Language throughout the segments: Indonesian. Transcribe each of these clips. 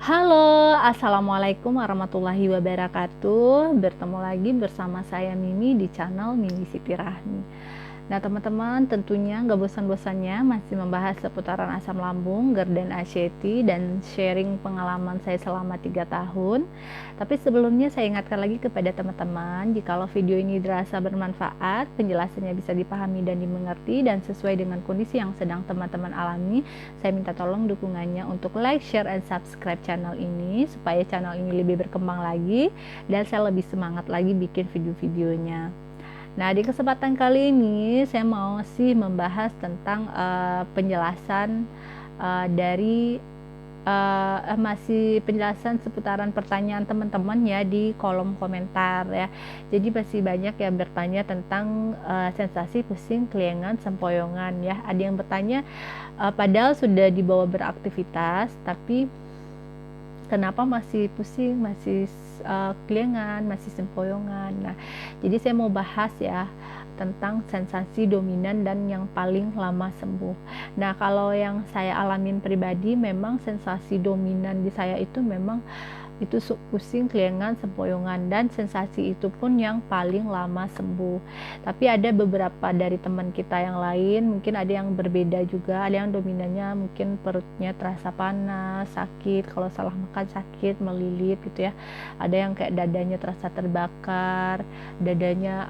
Halo, assalamualaikum warahmatullahi wabarakatuh. Bertemu lagi bersama saya Mimi di channel Mimi Siti Rahmi. Nah teman-teman, tentunya gak bosan-bosannya masih membahas seputaran asam lambung, GERD dan ACT, dan sharing pengalaman saya selama 3 tahun. Tapi sebelumnya saya ingatkan lagi kepada teman-teman, jikalau video ini dirasa bermanfaat, penjelasannya bisa dipahami dan dimengerti dan sesuai dengan kondisi yang sedang teman-teman alami, saya minta tolong dukungannya untuk like, share, and subscribe channel ini supaya channel ini lebih berkembang lagi dan saya lebih semangat lagi bikin video-videonya. Nah, di kesempatan kali ini saya mau membahas tentang penjelasan dari masih penjelasan seputaran pertanyaan teman-teman ya di kolom komentar ya. Jadi masih banyak yang bertanya tentang sensasi pusing, kelengan, sempoyongan ya. Ada yang bertanya padahal sudah dibawa beraktivitas tapi kenapa masih pusing, masih kelengan, masih sempoyongan. Nah, jadi saya mau bahas ya tentang sensasi dominan dan yang paling lama sembuh. Nah, kalau yang saya alamin pribadi memang sensasi dominan di saya itu memang itu pusing, kelengan, sempoyongan, dan sensasi itu pun yang paling lama sembuh. Tapi ada beberapa dari teman kita yang lain mungkin ada yang berbeda juga, ada yang dominannya mungkin perutnya terasa panas, sakit, kalau salah makan sakit, melilit gitu ya. Ada yang kayak dadanya terasa terbakar, dadanya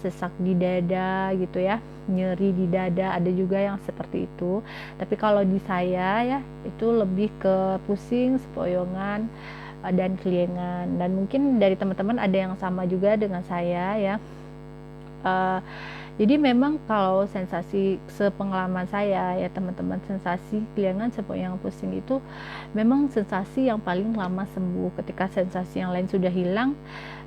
sesak di dada gitu ya, nyeri di dada, ada juga yang seperti itu. Tapi kalau di saya ya itu lebih ke pusing, sempoyongan, dan kelengan. Dan mungkin dari teman-teman ada yang sama juga dengan saya ya. Jadi memang kalau sensasi sepengalaman saya ya teman-teman, sensasi kelengan, sempoyongan, pusing itu memang sensasi yang paling lama sembuh. Ketika sensasi yang lain sudah hilang,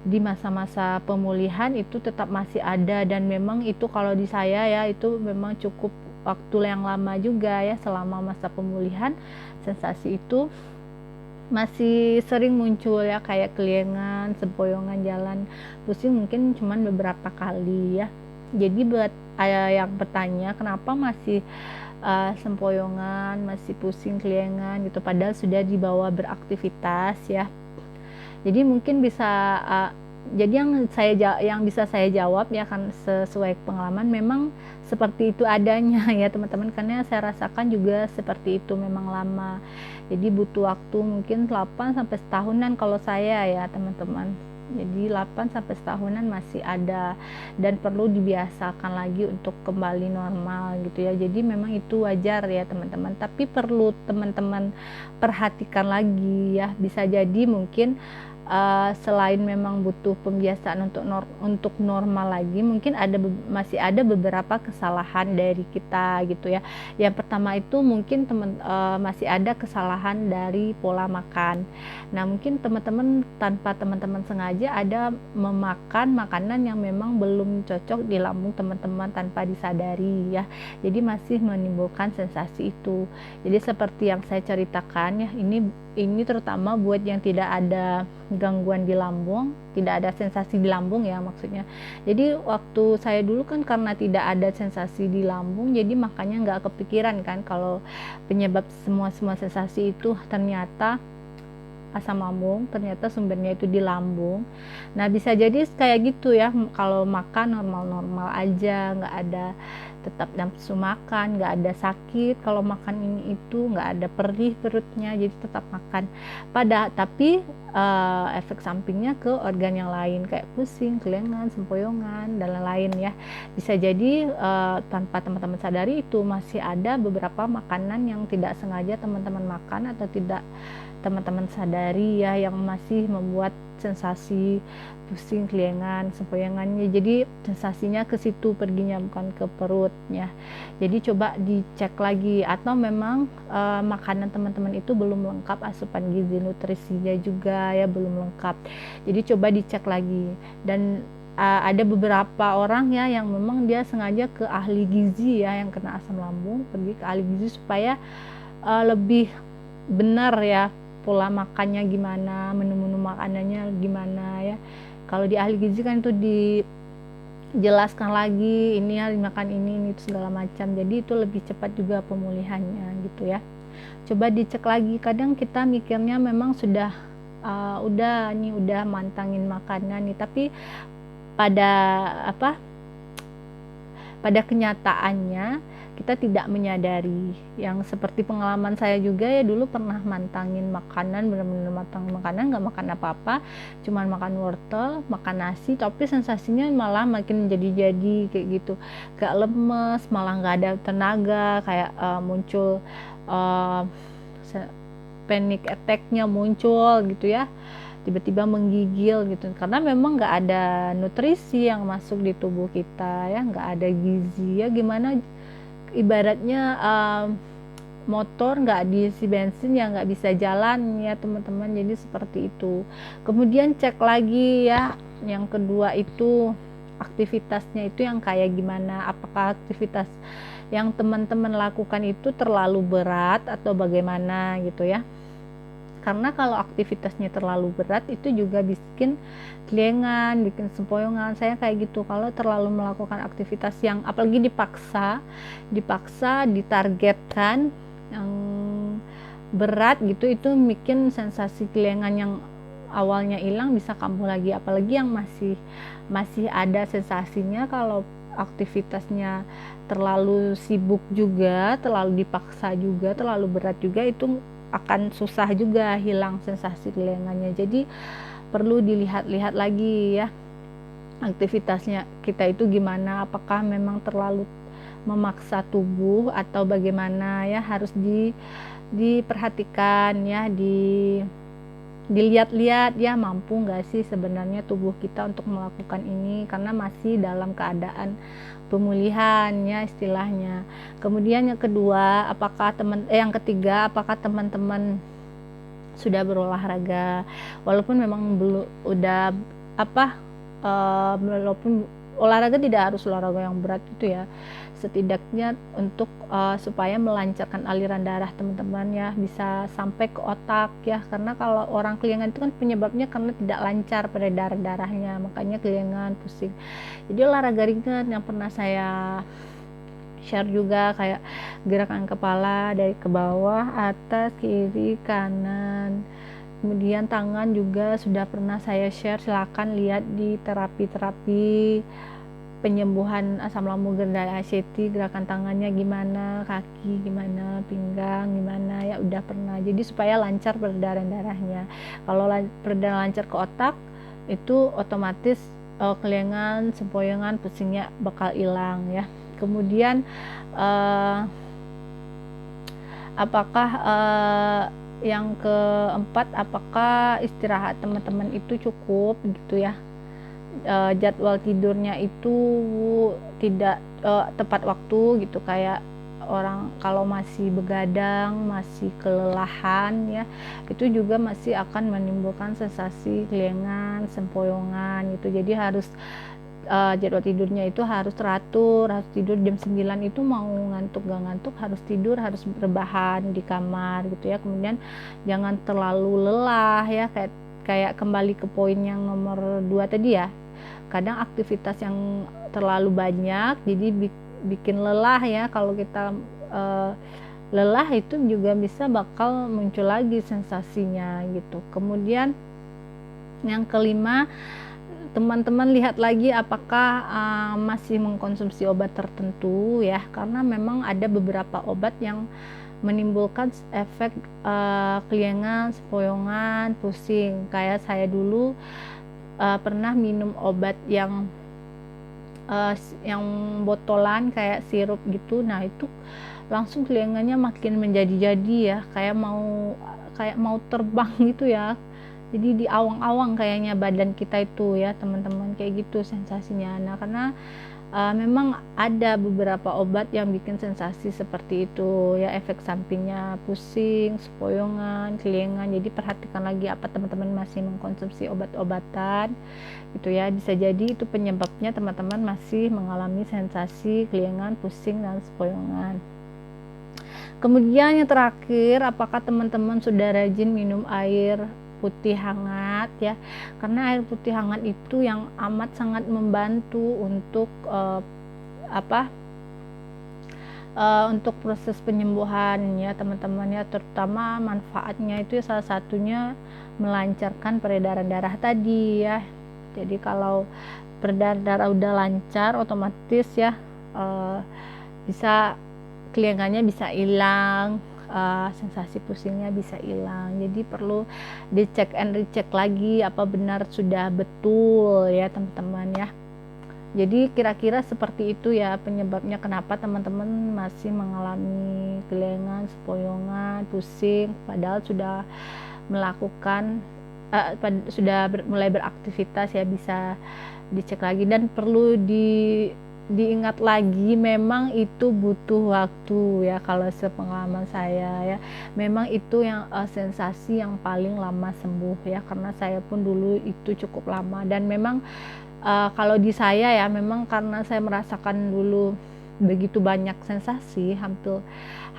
di masa-masa pemulihan itu tetap masih ada, dan memang itu kalau di saya ya itu memang cukup waktu yang lama juga ya. Selama masa pemulihan sensasi itu masih sering muncul ya, kayak kelengan, sempoyongan, jalan, pusing mungkin cuman beberapa kali ya. Jadi buat yang bertanya kenapa masih sempoyongan, masih pusing, kelengan gitu padahal sudah dibawa beraktivitas ya. Jadi mungkin bisa jadi yang bisa saya jawab ya kan sesuai pengalaman memang seperti itu adanya ya teman-teman, karena saya rasakan juga seperti itu, memang lama. Jadi butuh waktu mungkin 8 sampai setahunan kalau saya ya teman-teman. Jadi 8 sampai setahunan masih ada dan perlu dibiasakan lagi untuk kembali normal gitu ya. Jadi memang itu wajar ya teman-teman, tapi perlu teman-teman perhatikan lagi ya. Bisa jadi mungkin selain memang butuh pembiasaan untuk normal lagi, mungkin masih ada beberapa kesalahan dari kita gitu ya. Yang pertama itu mungkin masih ada kesalahan dari pola makan. Nah mungkin teman-teman tanpa teman-teman sengaja ada memakan makanan yang memang belum cocok di lambung teman-teman tanpa disadari ya. Jadi masih menimbulkan sensasi itu. Jadi seperti yang saya ceritakan ya, ini terutama buat yang tidak ada gangguan di lambung, tidak ada sensasi di lambung ya maksudnya. Jadi waktu saya dulu kan karena tidak ada sensasi di lambung, jadi makanya nggak kepikiran kan kalau penyebab semua sensasi itu ternyata asam lambung, ternyata sumbernya itu di lambung. Nah bisa jadi kayak gitu ya, kalau makan normal-normal aja, nggak ada tetap nafsu makan, nggak ada sakit kalau makan ini itu, nggak ada perih perutnya, jadi tetap makan. Tapi efek sampingnya ke organ yang lain kayak pusing, kelengan, sempoyongan dan lain-lain ya. Bisa jadi tanpa teman-teman sadari itu masih ada beberapa makanan yang tidak sengaja teman-teman makan atau tidak teman-teman sadari ya, yang masih membuat sensasi pusing, kelengan, sempoyongannya. Jadi sensasinya ke situ perginya, bukan ke perutnya. Jadi coba dicek lagi, atau memang makanan teman-teman itu belum lengkap asupan gizi nutrisinya juga ya, belum lengkap. Jadi coba dicek lagi. Dan ada beberapa orang ya yang memang dia sengaja ke ahli gizi ya, yang kena asam lambung pergi ke ahli gizi supaya lebih benar ya pola makannya gimana, menu-menu makanannya gimana ya. Kalau di ahli gizi kan itu dijelaskan lagi, ini harus makan ini itu segala macam. Jadi itu lebih cepat juga pemulihannya gitu ya. coba dicek lagi. Kadang kita mikirnya memang sudah udah mantangin makanan nih, tapi pada kenyataannya kita tidak menyadari. Yang seperti pengalaman saya juga ya, dulu pernah mantangin makanan, benar-benar mantangin makanan, nggak makan apa-apa, cuman makan wortel, makan nasi, tapi sensasinya malah makin jadi kayak gitu, gak lemes, malah nggak ada tenaga, kayak muncul panic attack-nya muncul gitu ya, tiba-tiba menggigil gitu, karena memang nggak ada nutrisi yang masuk di tubuh kita ya, nggak ada gizi ya. Gimana ibaratnya motor nggak diisi bensin ya nggak bisa jalan ya teman-teman. Jadi seperti itu. Kemudian cek lagi ya, yang kedua itu aktivitasnya itu yang kayak gimana, apakah aktivitas yang teman-teman lakukan itu terlalu berat atau bagaimana gitu ya. Karena kalau aktivitasnya terlalu berat itu juga bikin kelingan, bikin sempoyongan. Saya kayak gitu, kalau terlalu melakukan aktivitas yang apalagi dipaksa, ditargetkan yang berat gitu, itu bikin sensasi kelingan yang awalnya hilang bisa kambuh lagi. Apalagi yang masih ada sensasinya kalau aktivitasnya terlalu sibuk juga, terlalu dipaksa juga, terlalu berat juga, itu akan susah juga hilang sensasi kelingannya. Jadi perlu dilihat-lihat lagi ya, aktivitasnya kita itu gimana, apakah memang terlalu memaksa tubuh atau bagaimana ya, harus diperhatikan ya, dilihat-lihat ya, mampu nggak sih sebenarnya tubuh kita untuk melakukan ini, karena masih dalam keadaan pemulihan ya istilahnya. Kemudian yang kedua, yang ketiga, apakah teman-teman sudah berolahraga, walaupun memang belum walaupun olahraga tidak harus olahraga yang berat itu ya, setidaknya untuk supaya melancarkan aliran darah teman-teman ya, bisa sampai ke otak ya, karena kalau orang kelingan itu kan penyebabnya karena tidak lancar peredaran darahnya, makanya kelingan, pusing. Jadi olahraga ringan yang pernah saya share juga kayak gerakan kepala dari ke bawah, atas, kiri, kanan, kemudian tangan juga sudah pernah saya share, silakan lihat di terapi penyembuhan asam lambung dan ACT, gerakan tangannya gimana, kaki gimana, pinggang gimana ya, udah pernah. Jadi supaya lancar peredaran darahnya. Kalau peredaran lancar ke otak, itu otomatis kelingan, sempoyongan, pusingnya bakal hilang ya. Kemudian apakah yang keempat, apakah istirahat teman-teman itu cukup gitu ya, jadwal tidurnya itu tidak tepat waktu gitu, kayak orang kalau masih begadang, masih kelelahan ya, itu juga masih akan menimbulkan sensasi kelingan, sempoyongan gitu. Jadi harus jadwal tidurnya itu harus teratur, harus tidur jam 9 itu, mau ngantuk gak ngantuk harus tidur, harus berbahan di kamar gitu ya. Kemudian jangan terlalu lelah ya, kayak kembali ke poin yang nomor 2 tadi ya, kadang aktivitas yang terlalu banyak jadi bikin lelah ya. Kalau kita lelah itu juga bisa bakal muncul lagi sensasinya gitu. Kemudian yang kelima, teman-teman lihat lagi apakah masih mengkonsumsi obat tertentu ya, karena memang ada beberapa obat yang menimbulkan efek kelingan, sempoyongan, pusing. Kayak saya dulu pernah minum obat yang botolan kayak sirup gitu, nah itu langsung kelingannya makin menjadi-jadi ya, kayak mau terbang gitu ya. Jadi di awang-awang kayaknya badan kita itu ya teman-teman, kayak gitu sensasinya. Nah karena memang ada beberapa obat yang bikin sensasi seperti itu ya, efek sampingnya pusing, sempoyongan, kelingan. Jadi perhatikan lagi apa teman-teman masih mengkonsumsi obat-obatan gitu ya, bisa jadi itu penyebabnya teman-teman masih mengalami sensasi kelingan, pusing, dan sempoyongan. Kemudian yang terakhir, apakah teman-teman sudah rajin minum air putih hangat ya, karena air putih hangat itu yang amat sangat membantu untuk untuk proses penyembuhan ya teman-teman ya, terutama manfaatnya itu salah satunya melancarkan peredaran darah tadi ya. Jadi kalau peredaran darah udah lancar, otomatis ya bisa kelingannya bisa hilang, sensasi pusingnya bisa hilang. Jadi perlu dicek and recheck lagi apa benar sudah betul ya teman-teman ya. Jadi kira-kira seperti itu ya penyebabnya kenapa teman-teman masih mengalami kelingan, sepoyongan, pusing padahal sudah melakukan mulai beraktivitas ya. Bisa dicek lagi dan perlu diingat lagi, memang itu butuh waktu ya. Kalau sepengalaman saya ya, memang itu yang sensasi yang paling lama sembuh ya, karena saya pun dulu itu cukup lama. Dan memang kalau di saya ya, memang karena saya merasakan dulu begitu banyak sensasi,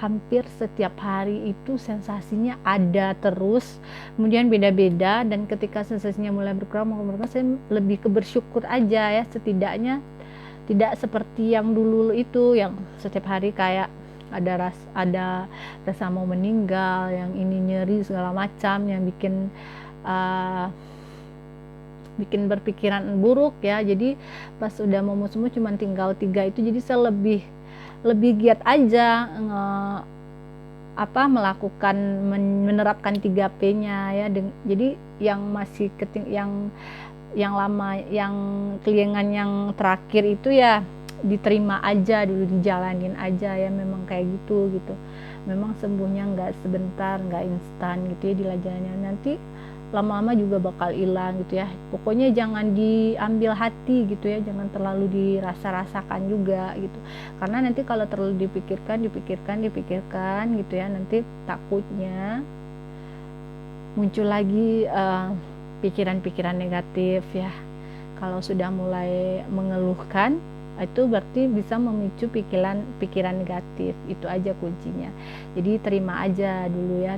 hampir setiap hari itu sensasinya ada terus, kemudian beda-beda. Dan ketika sensasinya mulai berkurang, saya lebih ke bersyukur aja ya, setidaknya tidak seperti yang dulu itu yang setiap hari kayak ada rasa mau meninggal, yang ini nyeri segala macam, yang bikin berpikiran buruk ya. Jadi pas udah mau sembuh cuma tinggal 3 itu, jadi saya lebih giat aja melakukan menerapkan 3P-nya ya. Jadi yang masih yang lama, yang kelingan yang terakhir itu ya diterima aja dulu, dijalanin aja ya. Memang kayak gitu. Memang sembuhnya nggak sebentar, nggak instan gitu ya dilajanin, nanti lama-lama juga bakal hilang gitu ya. Pokoknya jangan diambil hati gitu ya, jangan terlalu dirasa-rasakan juga gitu, karena nanti kalau terlalu dipikirkan gitu ya, nanti takutnya muncul lagi pikiran-pikiran negatif ya. Kalau sudah mulai mengeluhkan, itu berarti bisa memicu pikiran negatif. Itu aja kuncinya. Jadi terima aja dulu ya,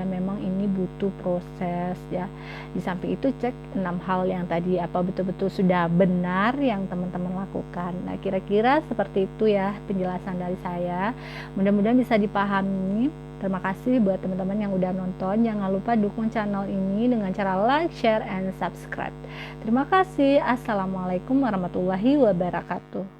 memang ini butuh proses ya. Di samping itu cek 6 hal yang tadi, apa betul-betul sudah benar yang teman-teman lakukan. Nah, kira-kira seperti itu ya penjelasan dari saya. Mudah-mudahan bisa dipahami. Terima kasih buat teman-teman yang udah nonton. Jangan lupa dukung channel ini dengan cara like, share, and subscribe. Terima kasih. Assalamualaikum warahmatullahi wabarakatuh.